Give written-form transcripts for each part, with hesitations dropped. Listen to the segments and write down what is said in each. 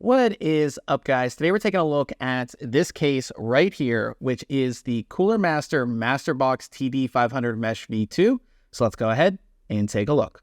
What is up, guys? Today we're taking a look at this case right here, which is the Cooler Master Masterbox TD500 Mesh V2. So let's go ahead and take a look.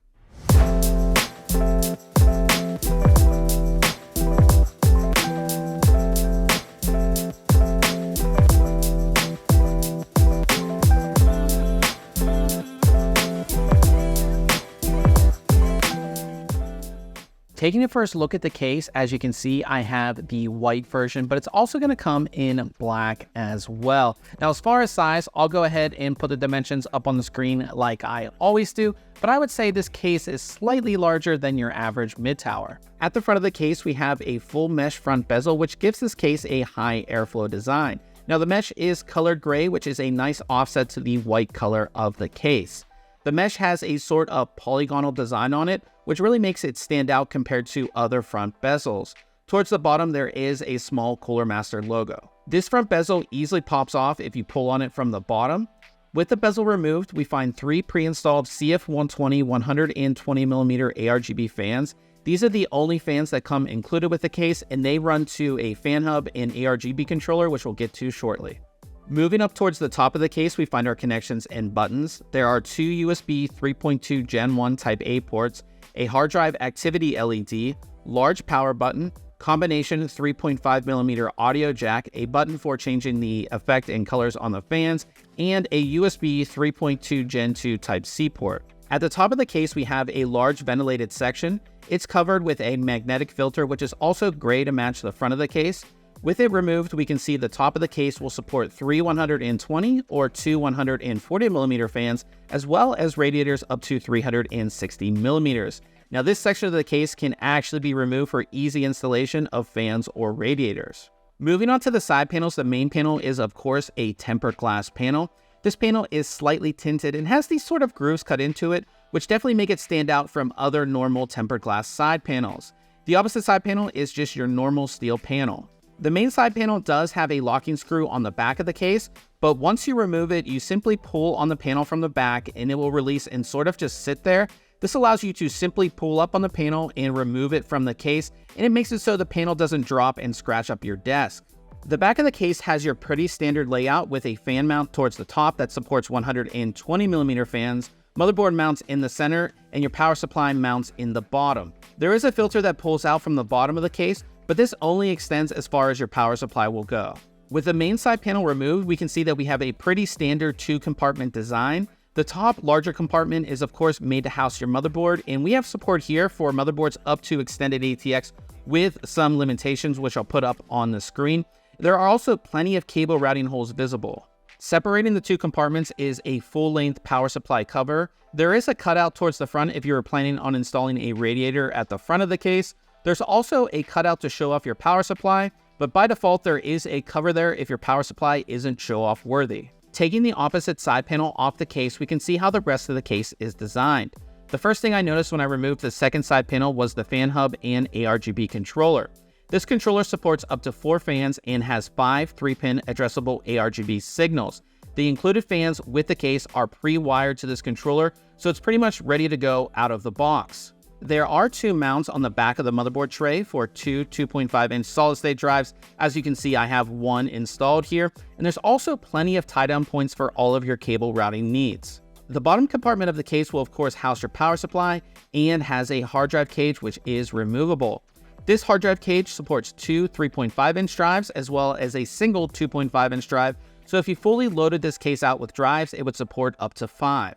Taking a first look at the case, as you can see, I have the white version, but it's also going to come in black as well. Now, as far as size, I'll go ahead and put the dimensions up on the screen like I always do, but I would say this case is slightly larger than your average mid-tower. At the front of the case, we have a full mesh front bezel, which gives this case a high airflow design. Now, the mesh is colored gray, which is a nice offset to the white color of the case. The mesh has a sort of polygonal design on it, which really makes it stand out compared to other front bezels. Towards the bottom, there is a small Cooler Master logo. This front bezel easily pops off if you pull on it from the bottom. With the bezel removed, we find three pre-installed CF120 120mm ARGB fans. These are the only fans that come included with the case, and they run to a fan hub and ARGB controller, which we'll get to shortly. Moving up towards the top of the case, we find our connections and buttons. There are two USB 3.2 Gen 1 Type A ports, a hard drive activity LED, large power button, combination 3.5mm audio jack, a button for changing the effect and colors on the fans, and a USB 3.2 Gen 2 Type C port. At the top of the case, we have a large ventilated section. It's covered with a magnetic filter, which is also gray to match the front of the case. With it removed, we can see the top of the case will support three 120 or two 140mm fans, as well as radiators up to 360mm. Now, this section of the case can actually be removed for easy installation of fans or radiators. Moving on to the side panels, the main panel is, of course, a tempered glass panel. This panel is slightly tinted and has these sort of grooves cut into it, which definitely make it stand out from other normal tempered glass side panels. The opposite side panel is just your normal steel panel. The main side panel does have a locking screw on the back of the case, but once you remove it, you simply pull on the panel from the back and it will release and sort of just sit there. This allows you to simply pull up on the panel and remove it from the case, and it makes it so the panel doesn't drop and scratch up your desk. The back of the case has your pretty standard layout with a fan mount towards the top that supports 120mm fans, motherboard mounts in the center, and your power supply mounts in the bottom. There is a filter that pulls out from the bottom of the case, but this only extends as far as your power supply will go. With the main side panel removed, we can see that we have a pretty standard two-compartment design. The top larger compartment is, of course, made to house your motherboard, and we have support here for motherboards up to extended ATX with some limitations, which I'll put up on the screen. There are also plenty of cable routing holes visible. Separating the two compartments is a full-length power supply cover. There is a cutout towards the front if you were planning on installing a radiator at the front of the case. There's also a cutout to show off your power supply, but by default, there is a cover there if your power supply isn't show-off worthy. Taking the opposite side panel off the case, we can see how the rest of the case is designed. The first thing I noticed when I removed the second side panel was the fan hub and ARGB controller. This controller supports up to 4 fans and has 5 3-pin addressable ARGB signals. The included fans with the case are pre-wired to this controller, so it's pretty much ready to go out of the box. There are 2 mounts on the back of the motherboard tray for two 2.5-inch solid-state drives. As you can see, I have one installed here, and there's also plenty of tie-down points for all of your cable routing needs. The bottom compartment of the case will, of course, house your power supply and has a hard drive cage, which is removable. This hard drive cage supports two 3.5-inch drives as well as a single 2.5-inch drive, so if you fully loaded this case out with drives, it would support up to 5.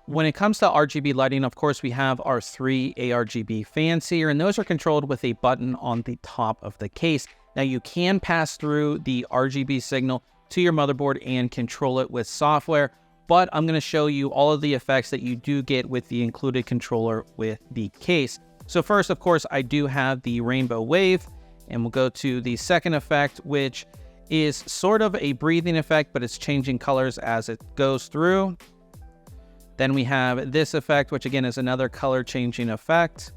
When it comes to RGB lighting, of course, we have our 3 ARGB fans here, and those are controlled with a button on the top of the case. Now, you can pass through the RGB signal to your motherboard and control it with software, but I'm going to show you all of the effects that you do get with the included controller with the case. So first, of course, I do have the rainbow wave, and we'll go to the second effect, which is sort of a breathing effect, but it's changing colors as it goes through. Then we have this effect, which again is another color changing effect.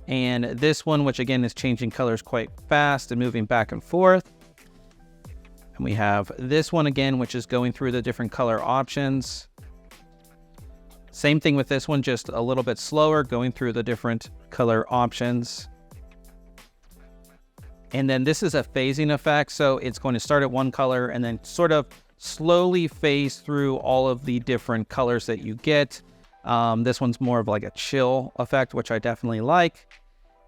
And this one, which again is changing colors quite fast and moving back and forth. And we have this one again, which is going through the different color options. Same thing with this one, just a little bit slower, going through the different color options. And then this is a phasing effect. So it's going to start at one color and then sort of slowly phase through all of the different colors that you get. This one's more of like a chill effect, which I definitely like.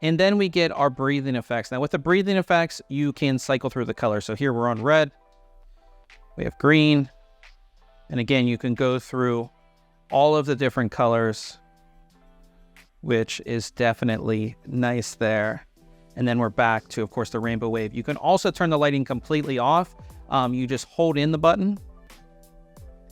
And then we get our breathing effects. Now with the breathing effects, you can cycle through the colors. So here we're on red, we have green. And again, you can go through all of the different colors, which is definitely nice there. And then we're back to, of course, the rainbow wave. You can also turn the lighting completely off. You just hold in the button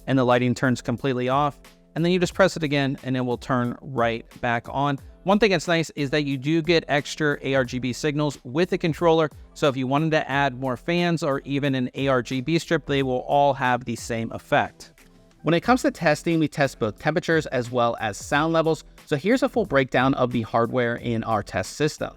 and the lighting turns completely off. And then you just press it again and it will turn right back on. One thing that's nice is that you do get extra ARGB signals with the controller. So if you wanted to add more fans or even an ARGB strip, they will all have the same effect. When it comes to testing, we test both temperatures as well as sound levels. So here's a full breakdown of the hardware in our test system.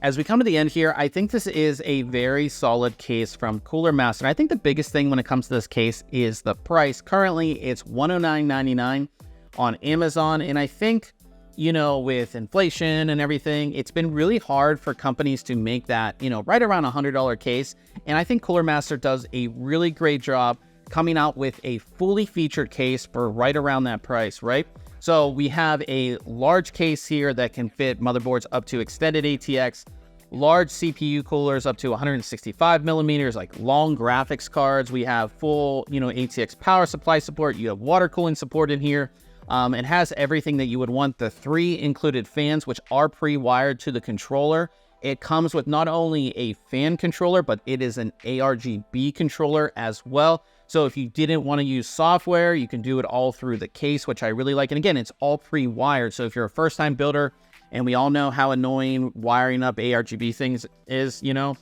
As we come to the end here, I think this is a very solid case from Cooler Master. I think the biggest thing when it comes to this case is the price. Currently, it's $109.99 on Amazon. And I think, you know, with inflation and everything, it's been really hard for companies to make that, you know, right around $100 case. And I think Cooler Master does a really great job coming out with a fully featured case for right around that price, right? So we have a large case here that can fit motherboards up to extended ATX, large CPU coolers up to 165 millimeters, like long graphics cards. We have full, you know, ATX power supply support. You have water cooling support in here. It has everything that you would want. The 3 included fans, which are pre-wired to the controller. It comes with not only a fan controller, but it is an ARGB controller as well. So if you didn't want to use software, you can do it all through the case, which I really like. And again, it's all pre-wired. So if you're a first-time builder, and we all know how annoying wiring up ARGB things is, you know,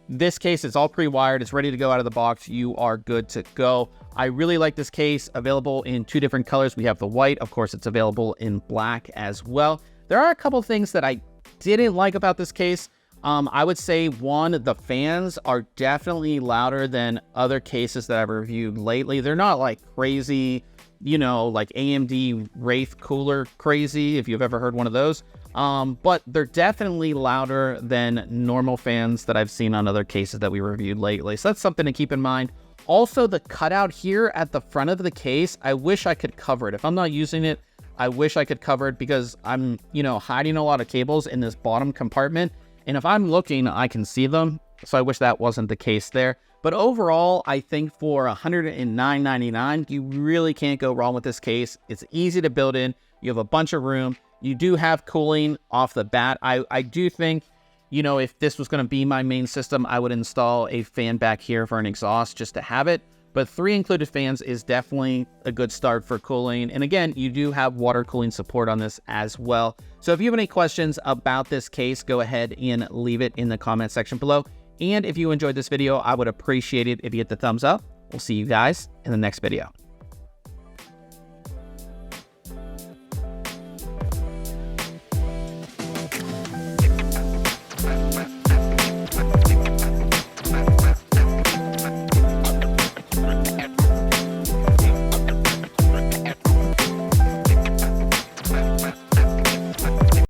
this case is all pre-wired. It's ready to go out of the box. You are good to go. I really like this case. Available in 2 different colors. We have the white. Of course, it's available in black as well. There are a couple things that I didn't like about this case. I would say, one, the fans are definitely louder than other cases that I've reviewed lately. They're not like crazy, you know, like AMD Wraith cooler crazy, if you've ever heard one of those. But they're definitely louder than normal fans that I've seen on other cases that we reviewed lately. So that's something to keep in mind. Also, the cutout here at the front of the case, I wish I could cover it. If I'm not using it, I wish I could cover it because I'm, you know, hiding a lot of cables in this bottom compartment. And if I'm looking, I can see them. So I wish that wasn't the case there. But overall, I think for $109.99, you really can't go wrong with this case. It's easy to build in. You have a bunch of room. You do have cooling off the bat. I do think, you know, if this was going to be my main system, I would install a fan back here for an exhaust just to have it. But 3 included fans is definitely a good start for cooling. And again, you do have water cooling support on this as well. So if you have any questions about this case, go ahead and leave it in the comment section below. And if you enjoyed this video, I would appreciate it if you hit the thumbs up. We'll see you guys in the next video.